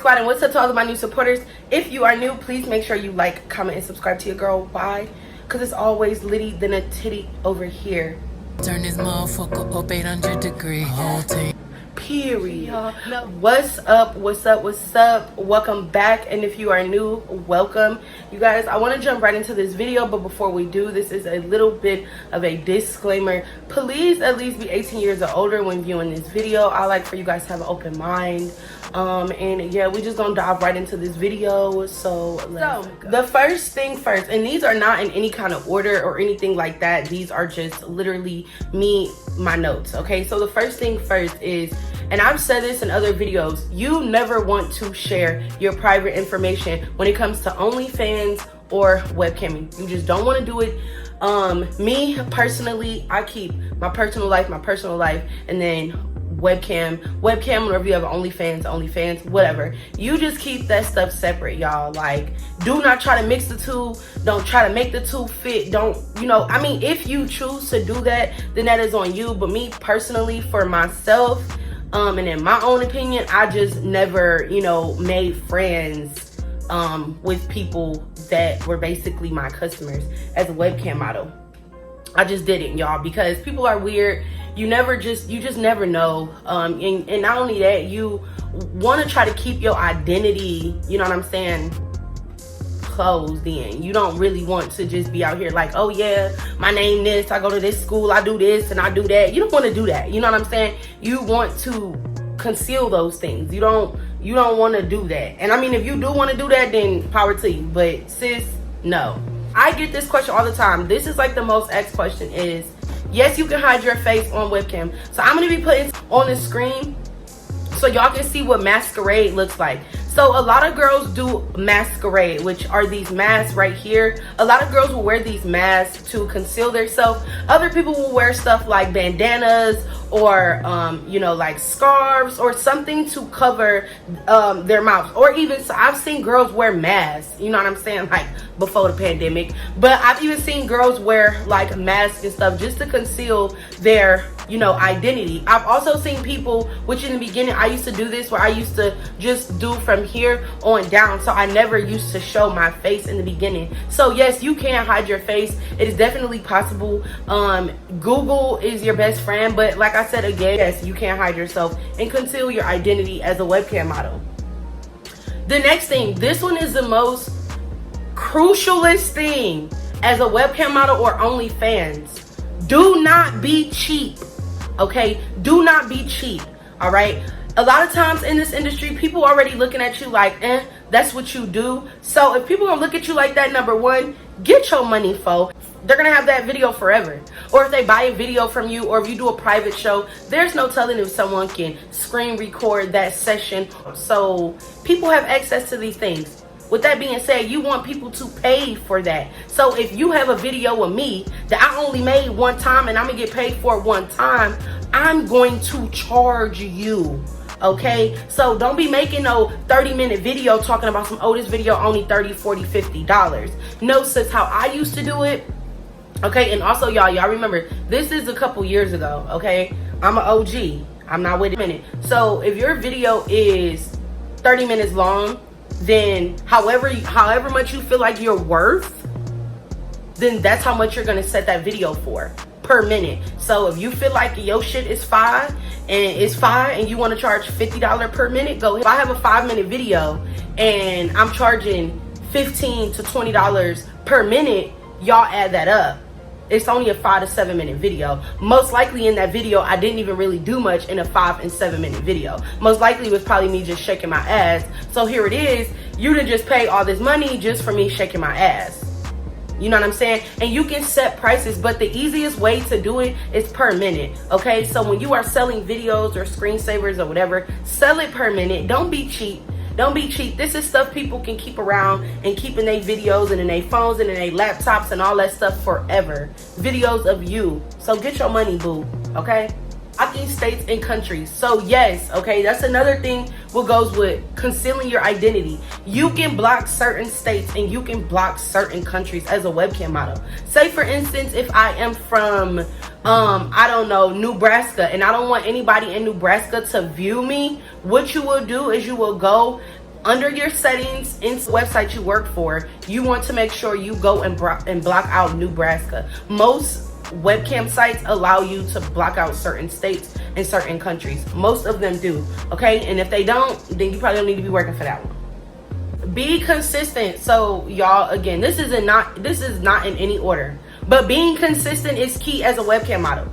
Squad, and what's up to all of my new supporters? If you are new, please make sure you like, comment, and subscribe to your girl. Why? Because it's always litty than a titty over here. Turn this motherfucker up 800 degrees. Whole team. Period. No. What's up? Welcome back. And if you are new, welcome. You guys, I want to jump right into this video, but before we do, this is a little bit of a disclaimer. Please at least be 18 years or older when viewing this video. I like for you guys to have an open mind. And yeah, we just gonna dive right into this video. So the first thing first, and these are not in any kind of order or anything like that. These are just literally my notes. Okay, so the first thing first is, and I've said this in other videos, you never want to share your private information when it comes to OnlyFans or webcamming. You just don't want to do it. Me personally, I keep my personal life, and then webcam, whenever you have OnlyFans, whatever. You just keep that stuff separate, y'all. Like, do not try to mix the two. Don't try to make the two fit. Don't, I mean, if you choose to do that, then that is on you. But me personally, for myself, and in my own opinion, I just never, made friends with people that were basically my customers as a webcam model. I just didn't, y'all, because people are weird. You just never know. And not only that, you want to try to keep your identity, you know what I'm saying, closed in. You don't really want to just be out here like, oh yeah, my name this, I go to this school, I do this and I do that. You don't want to do that. You know what I'm saying? You want to conceal those things. You don't want to do that. And I mean, if you do want to do that, then power to you. But sis, no. I get this question all the time. This is like the most asked question is, yes, you can hide your face on webcam. So I'm going to be putting on the screen so y'all can see what masquerade looks like. So a lot of girls do masquerade, which are these masks right here. A lot of girls will wear these masks to conceal themselves. Other people will wear stuff like bandanas or like scarves or something to cover their mouths. Or even, so I've seen girls wear masks, you know what I'm saying, like before the pandemic. But I've even seen girls wear like masks and stuff just to conceal their identity. I've also seen people, which in the beginning I used to do this, where I used to just do from here on down. So I never used to show my face in the beginning. So yes, you can hide your face. It is definitely possible. Google is your best friend, but like I said again, yes, you can hide yourself and conceal your identity as a webcam model. The next thing, this one is the most crucialest thing as a webcam model or OnlyFans. Do not be cheap. Okay, do not be cheap. All right, a lot of times in this industry, people already looking at you like, that's what you do. So if people gonna look at you like that, number one, get your money, fo. They're gonna have that video forever. Or if they buy a video from you, or if you do a private show, there's no telling if someone can screen record that session. So people have access to these things. With that being said, you want people to pay for that. So if you have a video of me that I only made one time and I'm gonna get paid for it one time, I'm going to charge you. Okay, so don't be making no 30-minute video talking about some, this video only $30, $40, $50. No, sis, how I used to do it. Okay, and also y'all remember, this is a couple years ago. Okay, I'm an OG. I'm not with a minute. So if your video is 30 minutes long, then however much you feel like you're worth, then that's how much you're gonna set that video for per minute. So if you feel like your shit is fine and you want to charge $50 per minute, go ahead. If I have a 5-minute video and I'm charging $15 to $20 per minute, y'all add that up. It's only a 5 to 7 minute video. Most likely in that video, I didn't even really do much in a 5 and 7 minute video. Most likely it was probably me just shaking my ass. So here it is, you didn't just pay all this money just for me shaking my ass. You know what I'm saying? And you can set prices, but the easiest way to do it is per minute. Okay, so when you are selling videos or screensavers or whatever, sell it per minute. Don't be cheap. Don't be cheap. This is stuff people can keep around and keep in their videos and in their phones and in their laptops and all that stuff forever. Videos of you. So get your money, boo. Okay? Blocking states and countries. So yes, okay, that's another thing what goes with concealing your identity. You can block certain states and you can block certain countries as a webcam model. Say for instance, if I am from I don't know, Nebraska, and I don't want anybody in Nebraska to view me, what you will do is you will go under your settings in the website you work for, you want to make sure you go and block out Nebraska. Most webcam sites allow you to block out certain states and certain countries. Most of them do, okay? And if they don't, then you probably don't need to be working for that one. Be consistent. So y'all, again, this is not in any order, but being consistent is key as a webcam model.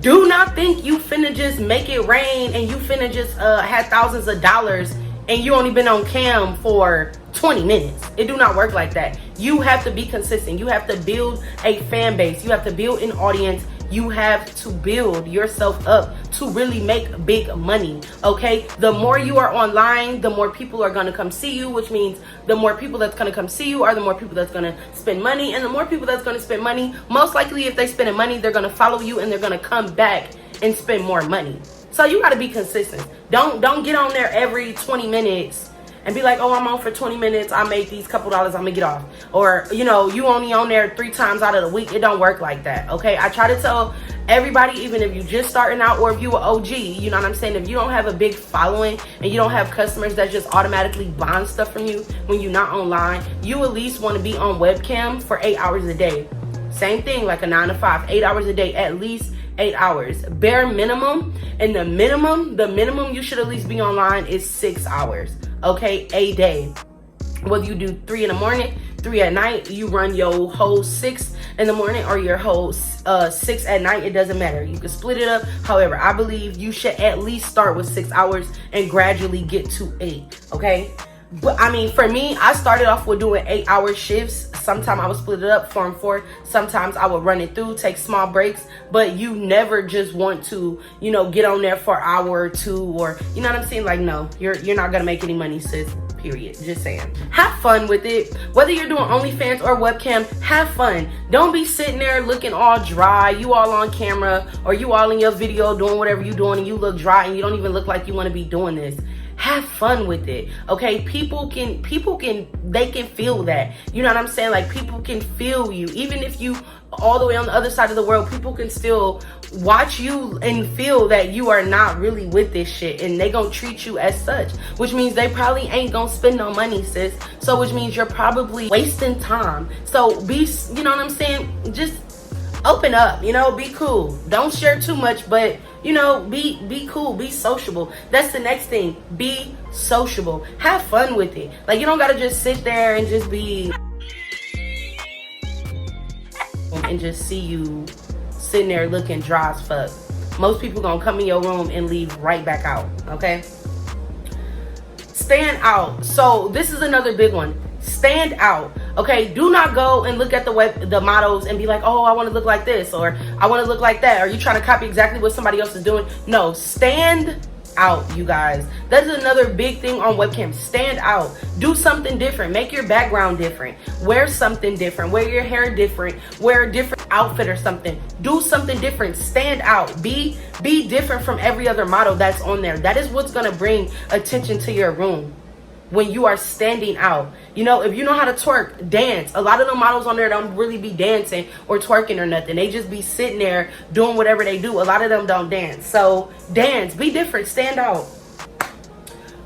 Do not think you finna just make it rain and you finna just have thousands of dollars and you only been on cam for 20 minutes. It do not work like that. You have to be consistent. You have to build a fan base. You have to build an audience. You have to build yourself up to really make big money, okay? The more you are online, the more people are gonna come see you, which means the more people that's gonna come see you are the more people that's gonna spend money, and the more people that's gonna spend money, most likely if they spend money, they're gonna follow you and they're gonna come back and spend more money. So you gotta be consistent. Don't get on there every 20 minutes and be like, oh, I'm on for 20 minutes, I made these couple dollars, I'm gonna get off. Or, you know, you only on there 3 times out of the week. It don't work like that, okay? I try to tell everybody, even if you just starting out or if you an OG, you know what I'm saying? If you don't have a big following and you don't have customers that just automatically buying stuff from you when you're not online, you at least wanna be on webcam for 8 hours a day. Same thing, like a 9 to 5, 8 hours a day, at least 8 hours. Bare minimum, and the minimum you should at least be online is 6 hours, okay, a day. Whether you do 3 in the morning, 3 at night, you run your whole 6 in the morning or your whole 6 at night, it doesn't matter. You can split it up. However, I believe you should at least start with 6 hours and gradually get to 8, okay? But I mean, for me, I started off with doing 8-hour shifts. Sometimes I would split it up 4 and 4. Sometimes I would run it through, take small breaks. But you never just want to, you know, get on there for an hour or 2, or, you know what I'm saying? Like, no, you're not gonna make any money, sis. Period. Just saying. Have fun with it. Whether you're doing OnlyFans or webcam, have fun. Don't be sitting there looking all dry. You all on camera or you all in your video doing whatever you're doing and you look dry and you don't even look like you want to be doing this. Have fun with it, okay? People can feel that. You know what I'm saying? Like, people can feel you. Even if you all the way on the other side of the world, people can still watch you and feel that you are not really with this shit, and they gonna treat you as such, which means they probably ain't gonna spend no money, sis. So which means you're probably wasting time. So be, you know what I'm saying? Just open up, you know, be cool. Don't share too much, but you know, be cool, be sociable. That's the next thing. Be sociable. Have fun with it. Like, you don't gotta just sit there and just be and just see you sitting there looking dry as fuck. Most people gonna come in your room and leave right back out, okay? Stand out. So this is another big one. Stand out, okay? Do not go and look at the models and be like, oh, I want to look like this, or I want to look like that. Or you trying to copy exactly what somebody else is doing. No, stand out, you guys. That is another big thing on webcam. Stand out. Do something different. Make your background different. Wear something different. Wear your hair different. Wear a different outfit or something. Do something different. Stand out. Be different from every other model that's on there. That is what's going to bring attention to your room. When you are standing out, you know, if you know how to twerk, dance. A lot of the models on there don't really be dancing or twerking or nothing. They just be sitting there doing whatever they do. A lot of them don't dance. So dance, be different, stand out.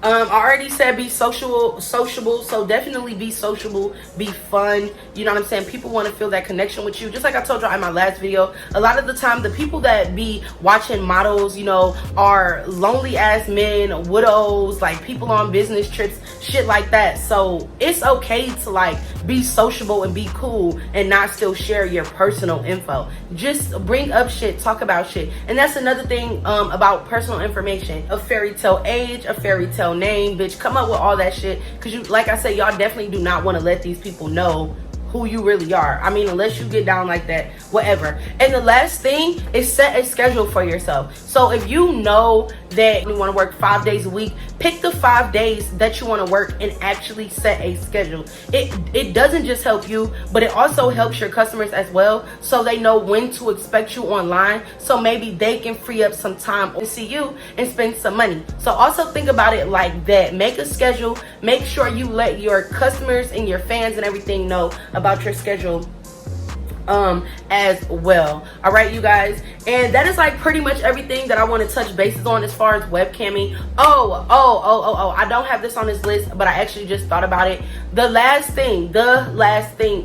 I already said be sociable, so definitely be sociable, be fun. You know what I'm saying? People want to feel that connection with you. Just like I told y'all in my last video, a lot of the time the people that be watching models, you know, are lonely ass men, widows, like people on business trips, shit like that. So it's okay to like be sociable and be cool and not still share your personal info. Just bring up shit, talk about shit. And that's another thing about personal information. A fairy tale age, a fairy tale name, bitch, come up with all that shit, because you, like I said, y'all definitely do not want to let these people know who you really are. I mean, unless you get down like that, whatever. And the last thing is set a schedule for yourself. So if you know that you want to work 5 days a week, pick the 5 days that you want to work and actually set a schedule. It doesn't just help you, but it also helps your customers as well, so they know when to expect you online, so maybe they can free up some time to see you and spend some money. So also think about it like that. Make a schedule. Make sure you let your customers and your fans and everything know about your schedule as well. All right, you guys, and that is like pretty much everything that I want to touch bases on as far as webcamming. Oh, I don't have this on this list, but I actually just thought about it. The last thing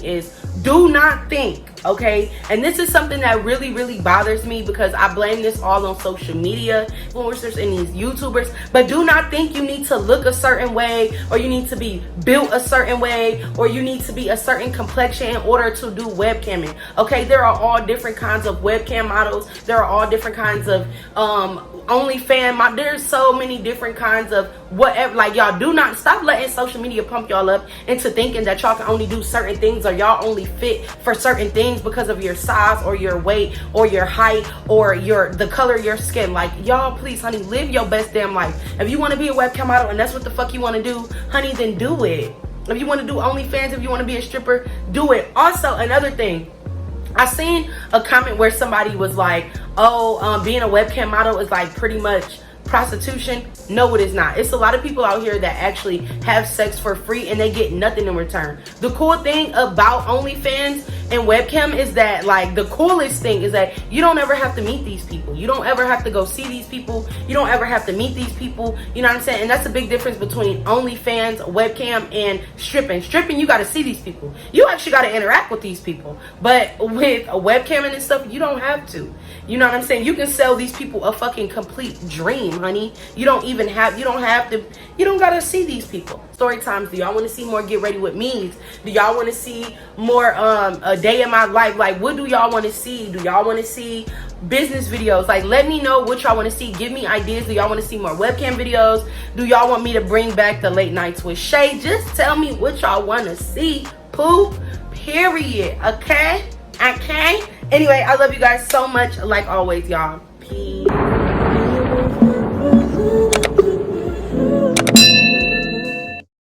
is, do not think, okay? And this is something that really bothers me, because I blame this all on social media influencers and these YouTubers. But do not think you need to look a certain way, or you need to be built a certain way, or you need to be a certain complexion in order to do webcamming. Okay, there are all different kinds of webcam models. There are all different kinds of OnlyFans. There's so many different kinds of whatever. Like, y'all, do not stop letting social media pump y'all up into thinking that y'all can only do certain things, or y'all only fit for certain things because of your size or your weight or your height or the color of your skin. Like, y'all, please, honey, live your best damn life. If you want to be a webcam model and that's what the fuck you want to do, honey, then do it. If you want to do OnlyFans, if you want to be a stripper, do it. Also, another thing, I seen a comment where somebody was like, oh, being a webcam model is like pretty much prostitution. No, it is not. It's a lot of people out here that actually have sex for free and they get nothing in return. The cool thing about OnlyFans and webcam is that, like, the coolest thing is that you don't ever have to meet these people. You don't ever have to go see these people. You don't ever have to meet these people. You know what I'm saying? And that's a big difference between OnlyFans, webcam, and stripping. Stripping, you got to see these people. You actually got to interact with these people. But with a webcam and stuff, you don't have to. You know what I'm saying? You can sell these people a fucking complete dream, honey. You don't gotta see these people. Story times. Do y'all want to see more get ready with me's? Do y'all want to see more a day in my life? Like, what do y'all want to see? Do y'all want to see business videos? Like, let me know what y'all want to see. Give me ideas. Do y'all want to see more webcam videos? Do y'all want me to bring back the late nights with Shay? Just tell me what y'all want to see. Pooh. Period. Okay? Anyway, I love you guys so much. Like always, y'all. Peace.